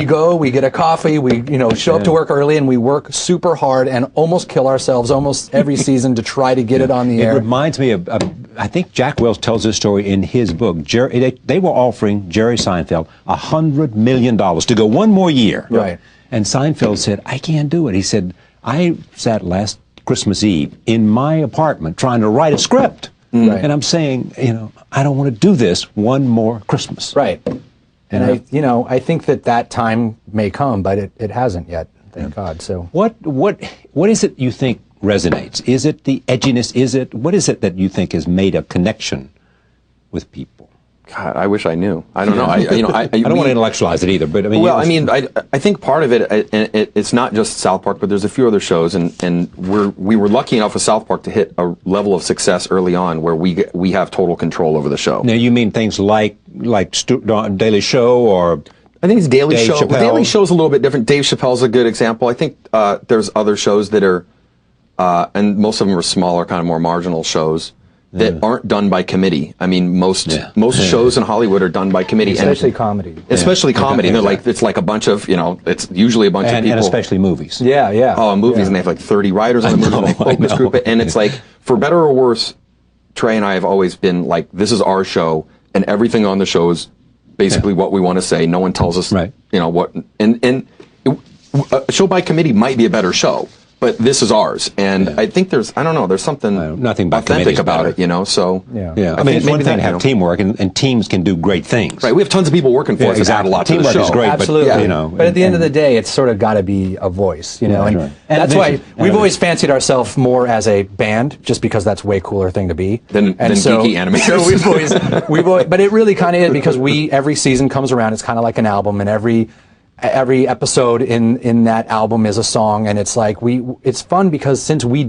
we go, we get a coffee, we show up to work early, and we work super hard and almost kill ourselves almost every season to try to get it on the air. It reminds me of I think Jack Welch tells this story in his book. They were offering Jerry Seinfeld $100 million to go one more year. Right. And Seinfeld said, I can't do it. He said, I sat last Christmas Eve in my apartment trying to write a script. Right. And I'm saying, I don't want to do this one more Christmas. Right. And I think that time may come, but it hasn't yet. Thank God. So what is it you think resonates? Is it the edginess? What is it that you think has made a connection with people? God, I wish I knew. I don't know. I don't want to intellectualize it either, but I mean. Well, I think part of it's not just South Park, but there's a few other shows, and we were lucky enough with South Park to hit a level of success early on where we have total control over the show. Now, you mean things like Daily Show or? I think it's Daily Show. Chappelle. Daily Show's a little bit different. Dave Chappelle's a good example. I think there's other shows that are, and most of them are smaller, kind of more marginal shows that aren't done by committee. I mean, most shows in Hollywood are done by committee, especially comedy. Especially comedy. Okay, They're like it's like a bunch of it's usually a bunch of people, and especially movies. Yeah. Oh, movies, and they have like 30 writers on the movie, and they focus group it, and it's like, for better or worse, Trey and I have always been like, this is our show, and everything on the show is basically what we want to say. No one tells us, what. And a show by committee might be a better show, but this is ours. And I think there's something nothing authentic about it, So I mean, it's one thing to have teamwork, and teams can do great things. Right. We have tons of people working for us that add a lot to the teamwork show. is great, absolutely. But but at the end of the day, it's sort of got to be a voice, and that's why we've always fancied ourselves more as a band, just because that's a way cooler thing to be than geeky animators. So we've always, but it really kind of is, because every season comes around, it's kind of like an album, and every episode in that album is a song, and it's like it's fun because since we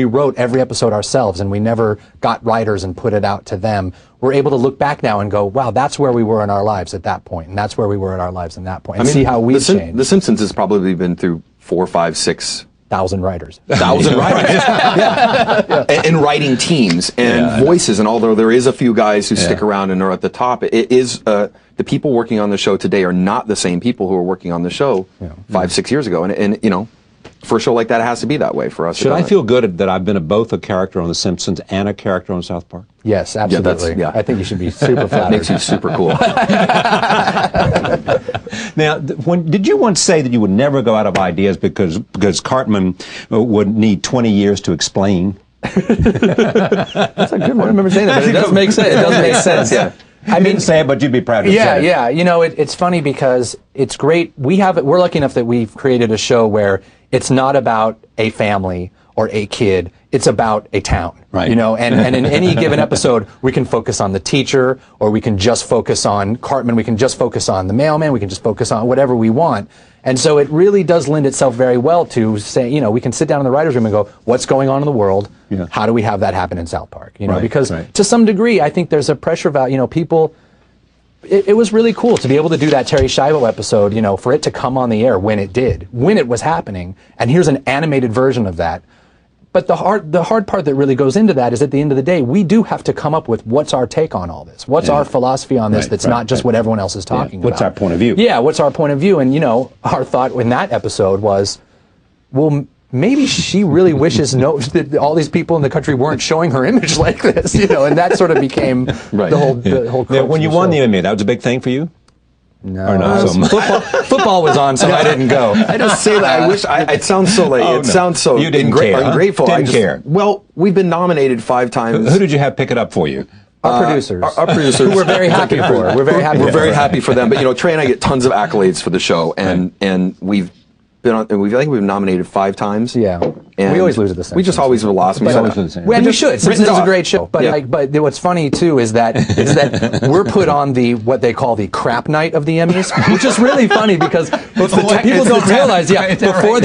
wrote every episode ourselves and we never got writers and put it out to them, we're able to look back now and go, wow, that's where we were in our lives at that point, and that's where we were in our lives in that point, and see how we've changed. The Simpsons has probably been through 4, 5, 6 1,000 writers. 1,000 writers. And writing teams and voices. And although there is a few guys who stick around and are at the top, it is the people working on the show today are not the same people who were working on the show 5, 6 years ago. And for a show like that, it has to be that way for us. Should I feel good that I've been both a character on The Simpsons and a character on South Park? Yes, absolutely. I think you should be super flattered. Makes you super cool. Now, did you once say that you would never go out of ideas because Cartman would need 20 years to explain? That's a good one. I remember saying that, but it does make sense. It does make sense. Yeah. I didn't say it, but you'd be proud to say it. Yeah. It's funny because it's great. We're lucky enough that we've created a show where it's not about a family or a kid. It's about a town. Right. And in any given episode, we can focus on the teacher, or we can just focus on Cartman. We can just focus on the mailman. We can just focus on whatever we want. And so it really does lend itself very well to say, we can sit down in the writer's room and go, what's going on in the world? Yeah. How do we have that happen in South Park? Because to some degree, I think there's a pressure value. People. It was really cool to be able to do that Terry Schiavo episode. For it to come on the air when it did, when it was happening, and here's an animated version of that. But the hard part that really goes into that is, at the end of the day, we do have to come up with what's our take on all this. What's our philosophy on this that's not just what everyone else is talking about. What's our point of view? Yeah, what's our point of view? And, our thought in that episode was, well, maybe she really wishes that all these people in the country weren't showing her image like this, and that sort of became the whole crux when you won the Emmy, that was a big thing for you? No, or not so much. Football was on, so I didn't go. I just say that. I wish. it sounds so like it sounds so. You didn't care. Ungrateful. Didn't care. Well, we've been nominated 5 times. Who did you have pick it up for you? Our producers. Our producers. Who we're very happy for. We're very happy. We're very happy for them. But Trey and I get tons of accolades for the show, and we've been on. I think we've been nominated 5 times. Yeah. And we always lose at the same. We just always have lost. And we should. Since it's a great show. But but what's funny too is that we're put on what they call the crap night of the Emmys, which is really funny because people don't realize. Yeah,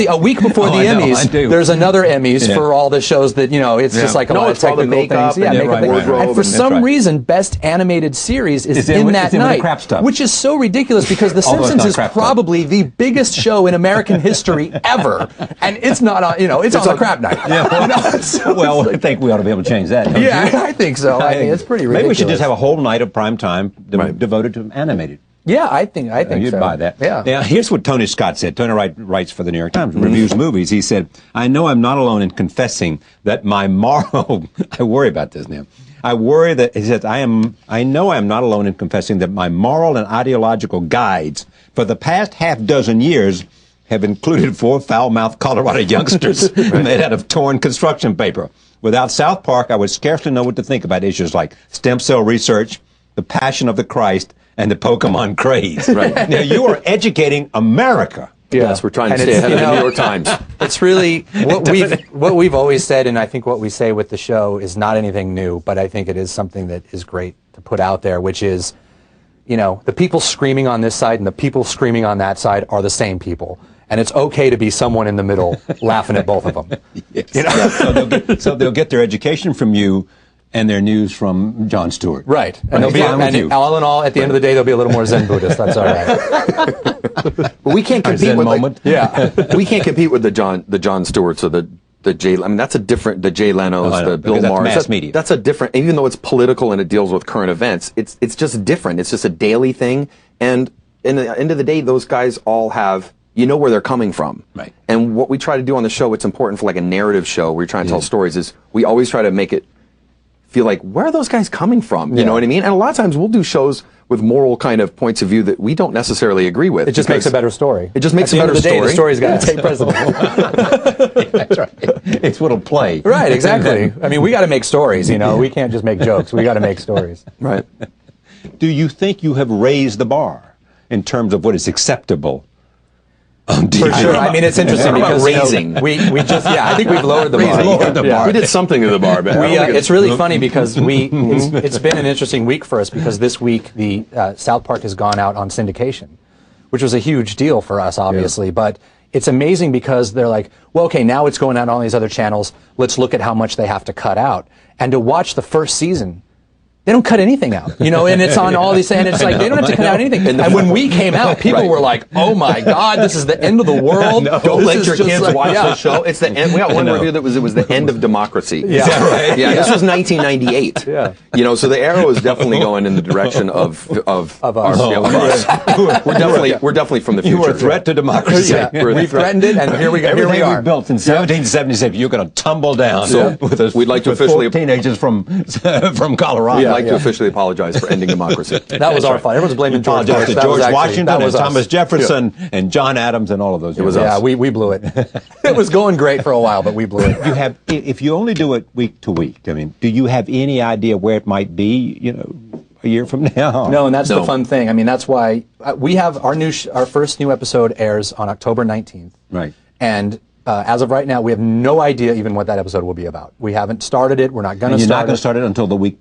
a week before the Emmys, there's another Emmys for all the shows that it's just like a lot of technical things. Yeah, and for some reason, Best Animated Series is in that night, which is so ridiculous because The Simpsons is probably the biggest show in American history ever, and it's not on. It's on the crap night. Yeah. Well, I think we ought to be able to change that. I think so. I mean, it's pretty ridiculous. Maybe we should just have a whole night of prime time devoted to animated. Yeah, I think You'd so. buy that. Yeah. Now, here's what Tony Scott said. Tony writes for the New York Times, reviews movies. He said, I know I'm not alone in confessing that my moral, I worry about this now. I worry that, he says, I know I'm not alone in confessing that my moral and ideological guides for the past half dozen years have included 4 foul-mouthed Colorado youngsters made out of torn construction paper. Without South Park, I would scarcely know what to think about issues like stem cell research, the Passion of the Christ, and the Pokemon craze. Right. Now, you are educating America. Yeah. Yes, we're trying to stay ahead of the New York Times. It's really what we've always said, and I think what we say with the show is not anything new, but I think it is something that is great to put out there, which is, the people screaming on this side and the people screaming on that side are the same people. And it's okay to be someone in the middle laughing at both of them. Yes. Yeah, so they'll get their education from you and their news from Jon Stewart. Right. And they'll be, and all in all, at the end of the day, they'll be a little more Zen Buddhist. That's all right. But we can't compete with we can't compete with the Jon Stewarts or the Jay. I mean, that's a different, the Jay Leno's, the Bill Maher's. Mass media. That's a different, even though it's political and it deals with current events, it's just different. It's just a daily thing. And in the end of the day, those guys all have, where they're coming from. Right. And what we try to do on the show, it's important for like a narrative show where you're trying to tell stories, is we always try to make it feel like, where are those guys coming from? You know what I mean? And a lot of times we'll do shows with moral kind of points of view that we don't necessarily agree with. It just makes a better story. It just makes a better story. The story's got to take precedent. That's right. It's what'll play. Right, exactly. I mean, we got to make stories, We can't just make jokes. We got to make stories. Right. Do you think you have raised the bar in terms of what is acceptable? For sure. I mean, it's interesting because raising. We just I think we've lowered the bar. We did something to the bar, but it's really funny because it's been an interesting week for us because this week the South Park has gone out on syndication, which was a huge deal for us, obviously. But it's amazing because they're like, well, okay, now it's going out on all these other channels. Let's look at how much they have to cut out. And to watch the first season, they don't cut anything out, and it's on all these, and it's like, they don't have to cut out anything. And when we came out, people were like, oh my God, this is the end of the world. Don't let your kids watch the show. It's the end. We got one review that it was the end of democracy. Yeah. Right? Yeah. This was 1998. Yeah. So the arrow is definitely going in the direction of us. We're definitely from the future. You were a threat to democracy. We threatened it, and here we are. Everything we built in 1776, you're going to tumble down. So we'd like to officially, 4 teenagers from Colorado. I'd like to officially apologize for ending democracy. That was our fault. Everyone's blaming George Bush. To George Washington and Thomas Jefferson and John Adams and all of those. It was us. Yeah, we blew it. It was going great for a while, but we blew it. If you only do it week to week, I mean, do you have any idea where it might be, a year from now? No, and that's the fun thing. I mean, that's why we have our first new episode airs on October 19th. Right. And as of right now, we have no idea even what that episode will be about. We haven't started it. We're not going to start it. You're not going to start it until the week